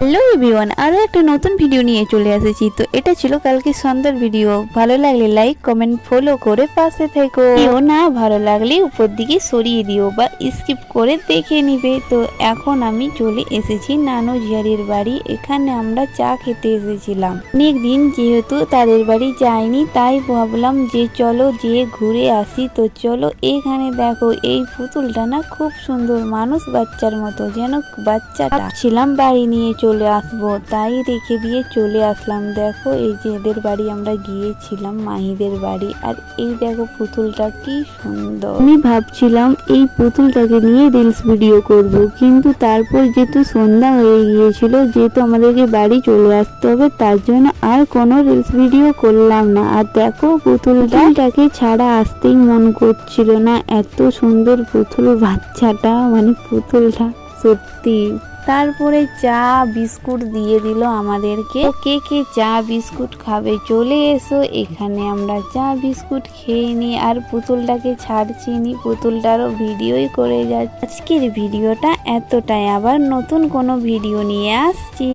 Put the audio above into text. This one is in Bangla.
হ্যালো এভরিওয়ান, আরও একটা নতুন ভিডিও নিয়ে চলে এসেছি। তো এটা ছিল কালকে সন্ধ্যার ভিডিও। ভালো লাগলে লাইক কমেন্ট ফলো করে পাশে থেকো। না ভালো লাগলে উপর দিকে সরিয়ে দিও বা স্কিপ করে দেখে নিবে। তো এখন আমি চলে এসেছি নানু ঝিয়ারির বাড়ি। এখানে আমরা চা খেতে এসেছিলাম। অনেক দিন যেহেতু তাদের বাড়ি যাইনি, তাই ভাবলাম যে চলো যে ঘুরে আসি। তো চলো, এখানে দেখো এই পুতুলটা না খুব সুন্দর, মানুষ বাচ্চার মতো, যেন বাচ্চাটা ছিলাম বাড়ি নিয়ে চলে আসবো, তাই রেখে দিয়ে চলে আসলাম। দেখো এই যে এদের বাড়ি আমরা গিয়েছিলাম, মাহিদের বাড়ি। আর এই দেখো পুতুলটা কি সুন্দর। আমি ভাবছিলাম এই পুতুলটাকে নিয়ে রিলস ভিডিও করব, কিন্তু তারপর যেহেতু সন্ধ্যা হয়ে গিয়েছিল, যেহেতু আমাদেরকে বাড়ি চলে আসতে হবে, তার জন্য আর কোনো রিলস ভিডিও করলাম না। আর দেখো পুতুলটাকে ছাড়া আসতেই মন করছিল না, এত সুন্দর পুতুল বাচ্চাটা, মানে পুতুলটা সত্যি। তারপরে চা বিস্কুট দিয়ে দিল আমাদেরকে। কে কে চা বিস্কুট খাবে চলে এসো এখানে, আমরা চা বিস্কুট খেয়ে নিই। আর পুতুলটাকে ছাড়ছি নি, পুতুলটারও ভিডিওই করে যাচ্ছে। আজকের ভিডিওটা এতটাই, আবার নতুন কোনো ভিডিও নিয়ে আসছি।